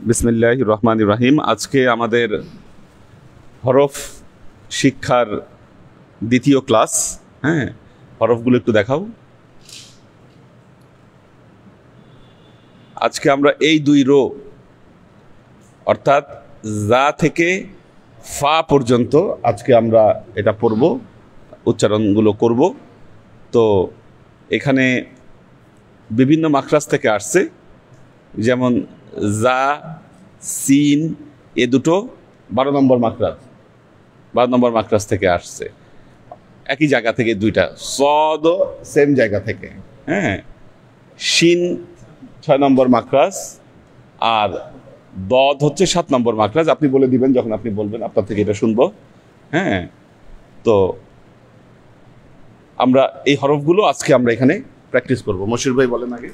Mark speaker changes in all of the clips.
Speaker 1: বিসমিল্লাহির রহমানির রহিম। আজকে আমাদের হরফ শিক্ষার দ্বিতীয় ক্লাস। হ্যাঁ, হরফগুলো একটু দেখাও। আজকে আমরা এই দুই রো অর্থাৎ জা থেকে ফা পর্যন্ত আজকে আমরা এটা পড়ব, উচ্চারণগুলো করব। তো এখানে বিভিন্ন মাখরাজ থেকে আসছে, যেমন জা, সিন, এ দুটো 12 নম্বর মাখরাজ, 12 নম্বর মাখরাজ থেকে আসছে, একই জায়গা থেকে দুইটা। সদও সেম জায়গা থেকে। হ্যাঁ, শিন 6 নম্বর মাখরাজ আর দদ হচ্ছে 7 নম্বর মাখরাজ। আপনি বলে দিবেন যখন আপনি বলবেন, আপনার থেকে এটা শুনবো। হ্যাঁ, তো আমরা এই হরফগুলো আজকে আমরা এখানে প্র্যাকটিস করব। মশির ভাই বলেন আগে,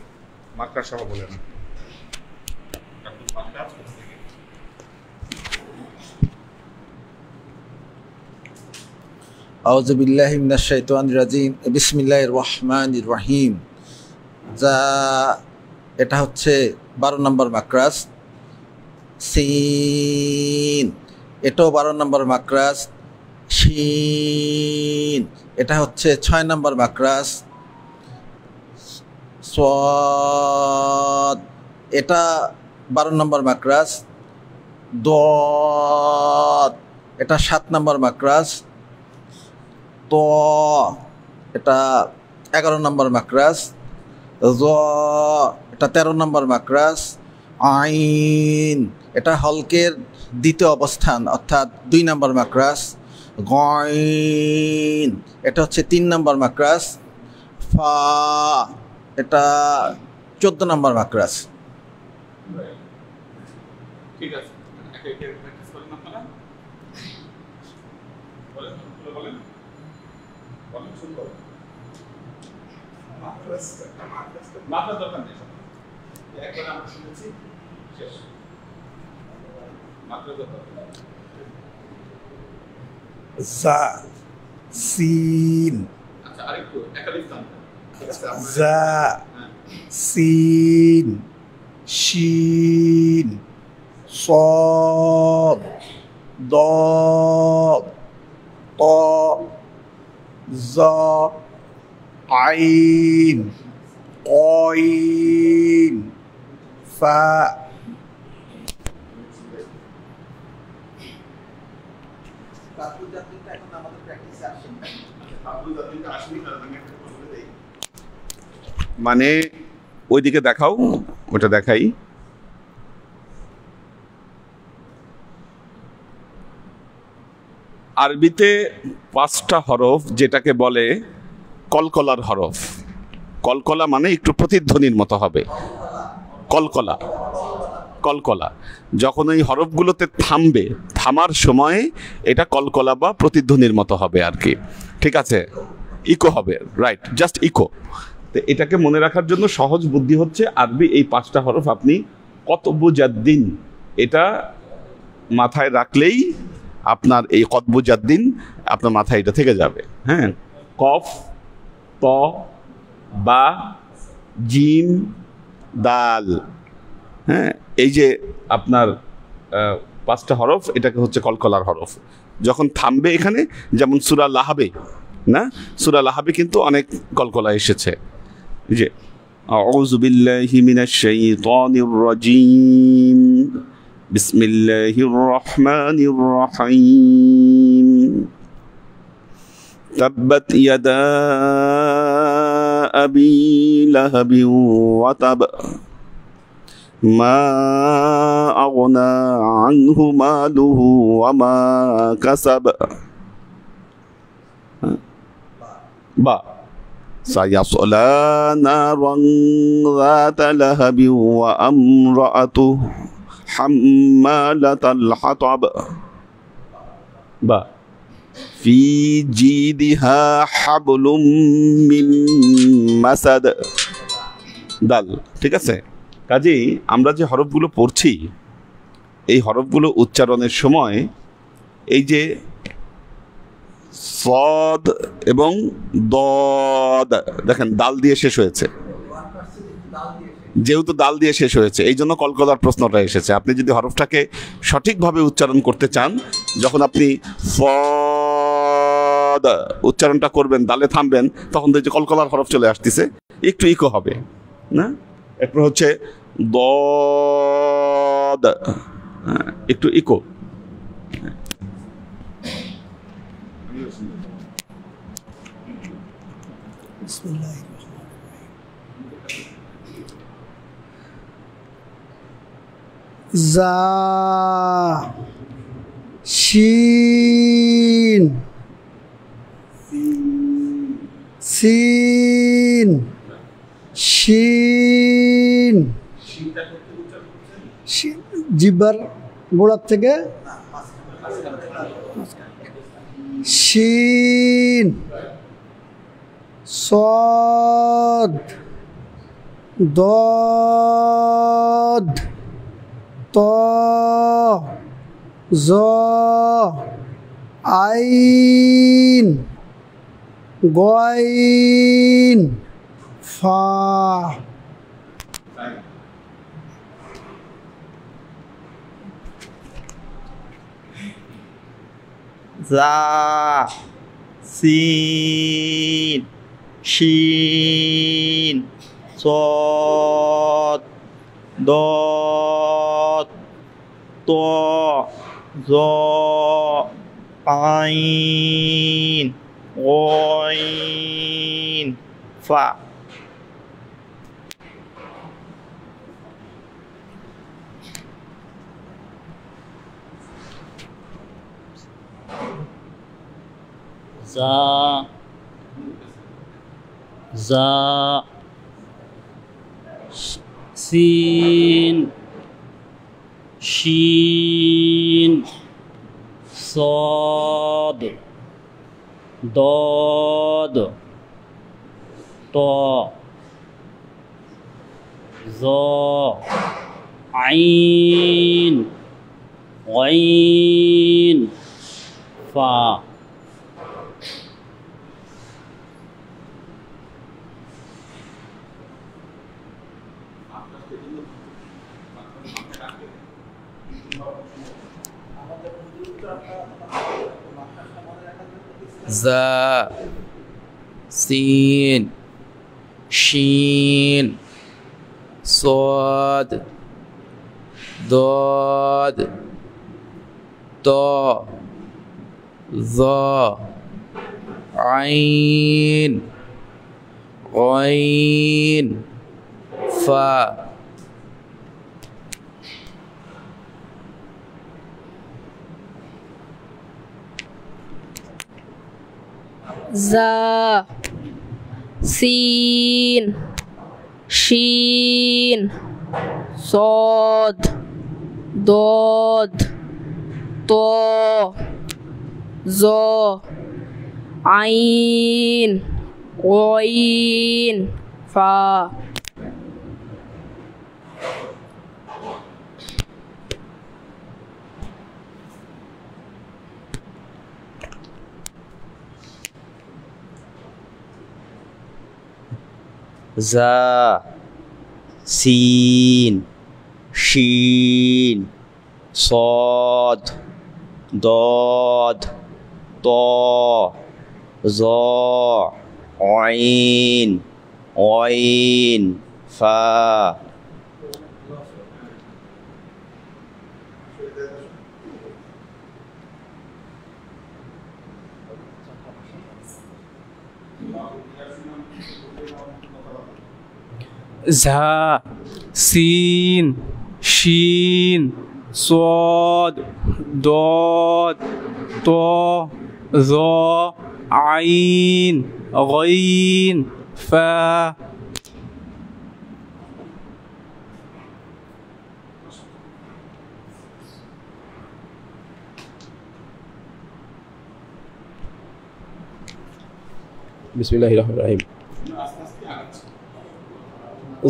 Speaker 1: মাখরাজ সহ বলেন।
Speaker 2: আউযু বিল্লাহি মিনাশ শাইতানির রাজিম। বিসমিল্লাহির রহমানির রহিম। যা, এটা হচ্ছে 12 নম্বর মাখরাজ। সিন, এটাও 12 নম্বর মাখরাজ। শিন, এটা হচ্ছে 6 নম্বর মাখরাজ। সাদ, এটা 12 নম্বর মাখরাজ। দদ, এটা 7 নম্বর মাখরাজ। ত, এটা 11 নম্বর মাখরাজ। জ, এটা 13 নম্বর মাখরাজ। আইন, এটা হলকের দ্বিতীয় অবস্থান অর্থাৎ 2 নম্বর মাখরাজ। গইন, এটা হচ্ছে 3 নম্বর মাখরাজ। ফা, এটা 14 নম্বর মাখরাজ।
Speaker 1: ঠিক আছে, প্র্যাকটিস করেন আপনারা। বলেন বলেন বলেন, শুরু করুন। মাখরাজ দরকার নেই, একবার আমরা শুনেছি, শেষ। মাখরাজ দরকার।
Speaker 3: জা, সিন,
Speaker 1: আচ্ছা, আরেকটু একাধিক টান।
Speaker 3: জা, সিন, শিন, صاد ضاد طاء ظاء عين قاين فاء।
Speaker 1: মানে ওইদিকে দেখাও, ওটা দেখাই। আরবিতে 5টা হরফ, যেটাকে বলে কলকলার হরফ। কলকলা মানে একটু প্রতিধ্বনির মতো হবে। কলকলা, কলকলা। যখন এই হরফগুলোতে থামবে, থামার সময় এটা কলকলা বা প্রতিধ্বনির মতো হবে আর কি। ঠিক আছে, ইকো হবে, রাইট, জাস্ট ইকো। তো এটাকে মনে রাখার জন্য সহজ বুদ্ধি হচ্ছে আরবি এই 5টা হরফ আপনি কতব্বু জাদ্দিন, এটা মাথায় রাখলেই আপনার এই কতব্বু জাদ্দিন আপনার মাথায় এটা থেকে যাবে। হ্যাঁ, কফ, ত, বা, জিম, দাল। হ্যাঁ, এই যে আপনার 5টা হরফ, এটাকে হচ্ছে কলকলার হরফ। যখন থামবে এখানে, যেমন সূরা লাহাবে, না, সূরা লাহাবে কিন্তু অনেক কলকলা এসেছে। যে আউযু বিল্লাহি মিনাশ শাইতানির রাজিম, বিসমিল্লাহির রহমানির রহিম, তাব্বাত ইয়াদা আবি লাহাবি ওয়া তাব, মা আগনা আনহু মালুহু ওয়া মা কাসাব। বা, সায়াসলা নারান যাতা লাহাবি ওয়া আমরাতুহু হাম্মালাতাল হাতাব। বা, ফি জিদিহা হাবলুম মিন মাসাদ। দাল। ঠিক আছে, কাজেই আমরা যে হরফগুলো পড়ছি, এই হরফগুলো উচ্চারণের সময় এই যে সদ এবং দদ, দেখেন দাল দিয়ে শেষ হয়েছে। যেহেতু দাল দিয়ে শেষ হয়েছে এই জন্য কলকলার প্রশ্নটা এসেছে। আপনি যদি হরফটাকে সঠিকভাবে উচ্চারণ করতে চান, যখন আপনি উচ্চারণটা করবেন, দালে থামবেন, তখন দেখছি কলকলার হরফ চলে আসতেছে, একটু ইকো হবে না। এরপর হচ্ছে দদ, একটু ইকো।
Speaker 4: জা শিন সিন শিন, জিহ্বার গোড়ার থেকে শিন সদ দদ ত জ আইন গইন ফা।
Speaker 3: জা সিন শিন সদ দদ ত জ আইন গইন ফা।
Speaker 5: জা জা সিন শিন সদ দদ ত জ আইন গইন ফা।
Speaker 6: জা সিন শিন সদ দদ ত জ আইন গইন ফা।
Speaker 7: জা সিন শিন সদ দদ ত জ আইন গইন ফা।
Speaker 3: জা সিন শিন সদ দদ ত জ আইন গইন ফা।
Speaker 6: ঝা সিন শিন সদ দদ ত জ আইন গইন ফা।
Speaker 8: বিসমিল্লাহির রহমানির রহিম।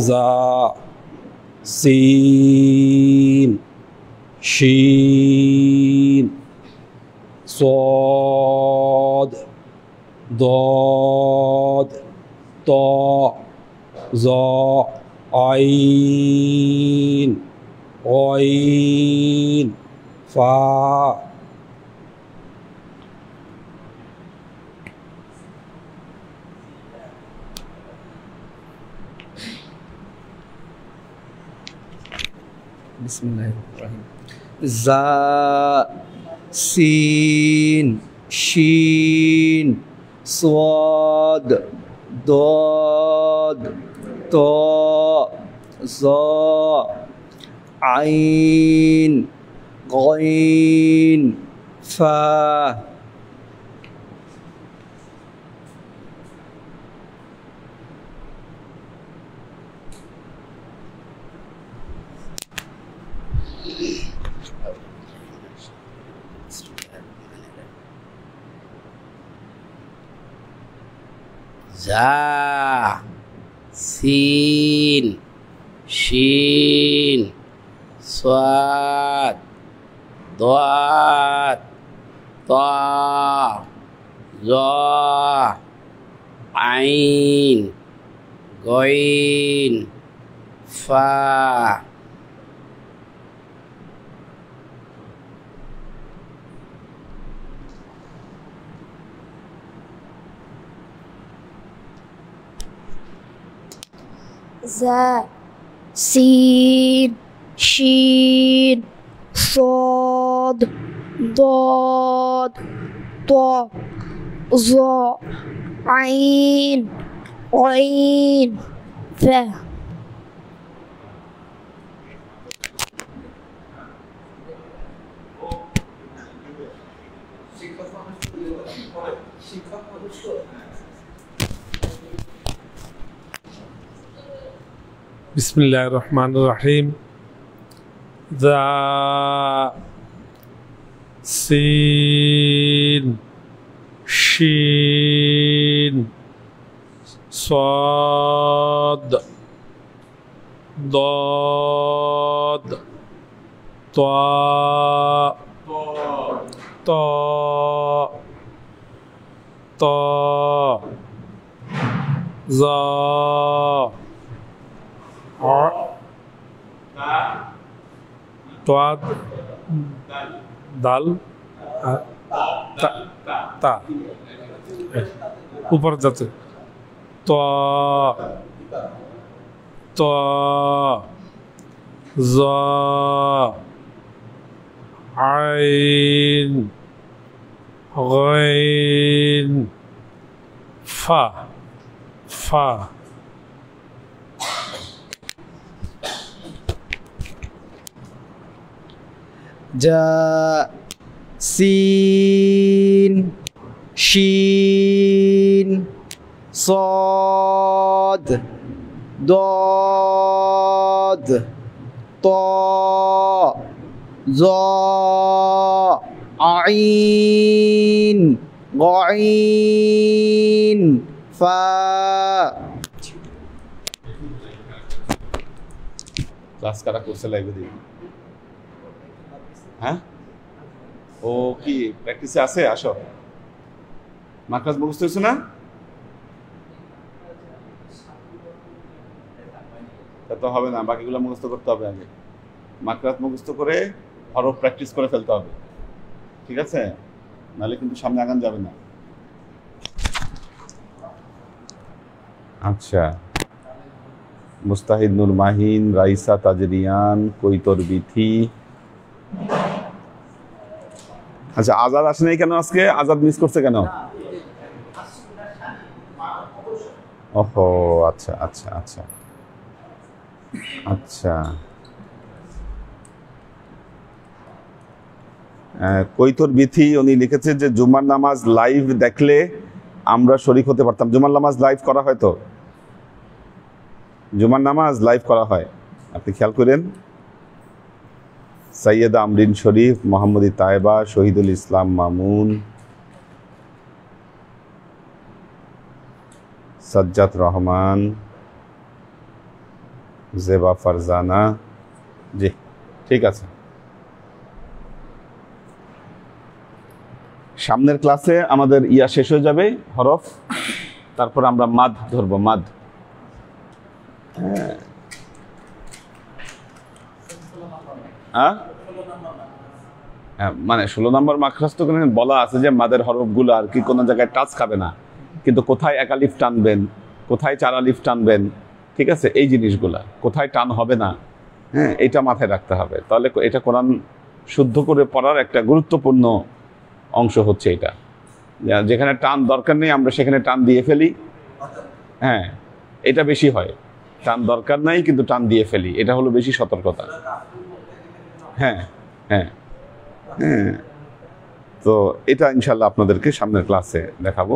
Speaker 8: জা সিন শিন সদ দদ ত জ আইন আইন ফা
Speaker 2: বিসমিল্লাহিররহমানিররহিম জা সিন শিন সাদ দাদ তা যা আইন গাইন ফা
Speaker 5: যা সিন শিন সাদ দাদ তা যা আইন গাইন ফা
Speaker 7: ذا سين شين صاد ضاد طاء ظاء عين غين فاء
Speaker 9: বিসমিল্লাহির রহমানির রহিম যা সিন শিন সাদ দাদ তা তা তা যা দাল তা উপর যাচ্ছে আইন গাইন ফা ফা
Speaker 2: জা সিন শিন صاد ضاد طاء ظاء عين غين فاء
Speaker 1: ক্লাস কারা করছে লাইব্রেরি? হ্যাঁ, ও কি প্র্যাকটিসে আছে? আসো, মার্কাস মুখস্থ হয়েছে না? তা তো হবে না, বাকিগুলো মুখস্থ করতে হবে আগে। মার্কাস মুখস্থ করে হরফ প্র্যাকটিস করে ফেলতে হবে, ঠিক আছে? নাহলে কিন্তু সামনে আগান যাবে না। আচ্ছা, মুস্তাহিদ নূর মাহিন, রাইসা তাজরিয়ান, কৈতর বিথি। আচ্ছা, আজাদ আসে নাই কেন আজকে? আজাদ মিস করছে কেন? ওহো, আচ্ছা আচ্ছা আচ্ছা আচ্ছা। কৈতর বিথি উনি লিখেছে যে জুমার নামাজ লাইভ দেখলে আমরা শরীক হতে পারতাম। জুমার নামাজ লাইভ করা হয় তো? জুমার নামাজ লাইভ করা হয়, আপনি খেয়াল করেন। সৈয়দা আমরিন শরীফ, মোহাম্মদী তায়েবা, শহীদুল ইসলাম মামুন, সাজ্জাদ রহমান, জেবা ফারজানা। জি, ঠিক আছে। সামনের ক্লাসে আমাদের ইয়া শেষ হয়ে যাবে, হরফ, তারপর আমরা মাদ ধরবো। মাদ, হ্যাঁ, মানে 16 নম্বর মাখরাজ তো বলা আছে যে মাদের হরফগুলো আর কি কোনো জায়গায় টাচ খাবে না, কিন্তু কোথায় এক আলিফ টানবেন, কোথায় 4 আলিফ টানবেন, ঠিক আছে, এই জিনিসগুলা কোথায় টান হবে না, হ্যাঁ, এটা মাথায় রাখতে হবে। তাহলে এটা কোরআন শুদ্ধ করে পড়ার একটা গুরুত্বপূর্ণ অংশ হচ্ছে এটা। যেখানে টান দরকার নেই আমরা সেখানে টান দিয়ে ফেলি, হ্যাঁ, এটা বেশি হয়। টান দরকার নাই কিন্তু টান দিয়ে ফেলি, এটা হলো বেশি সতর্কতা। হ্যাঁ হ্যাঁ হ্যাঁ, তো এটা ইনশাআল্লাহ আপনাদেরকে সামনের ক্লাসে দেখাবো।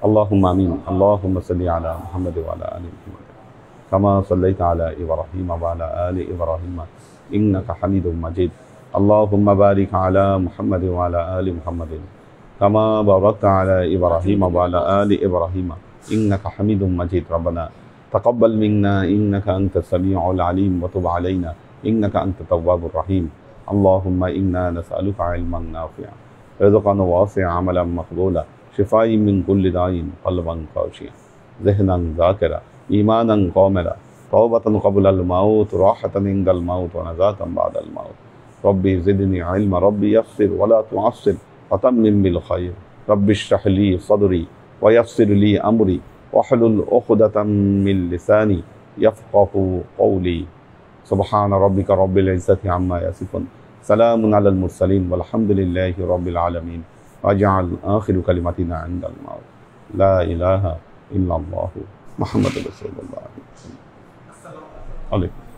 Speaker 1: আল্লাহুম্মা আমিন। আল্লাহুম্মা সাল্লি আলা মুহাম্মাদ ওয়া আলা আলি মুহাম্মাদ কামা সাল্লাইতা আলা ইব্রাহিম ওয়া আলা আলি ইব্রাহিম ইন্নাকা হামিদুম মাজিদ। আল্লাহুম্মা বারিক আলা মুহাম্মাদ ওয়া আলা আলি মুহাম্মাদ কামা বারাকতা আলা ইব্রাহিম ওয়া আলা আলি ইব্রাহিম ইন্নাকা হামিদুম মাজিদ। রব্বানা তাকাব্বাল মিন্না ইন্নাকা আনতাস সামিউল আলিম ওয়া তুব আলাইনা ইন্নাকা আনতাত তাওয়াবুর রহিম। اللهم إنا نسألك علما نافعا رزقا واسعا عملا مقبولا شفاء من كل داء قلبا خاشعا ذهنا ذاكرا إيمانا كاملا توبة قبل الموت راحة عند الموت ونجاة بعد الموت. ربي زدني علما ربي يسر ولا تعسر وتمم بالخير. ربي اشرح لي صدري ويسر لي أمري واحلل عقدة من لساني يفقه قولي. سبحان ربك رب العزة عما يصفون سلام على المرسلين والحمد لله رب العالمين. واجعل آخر كلمتنا عند الموت لا إله إلا الله محمد رسول الله. عليكم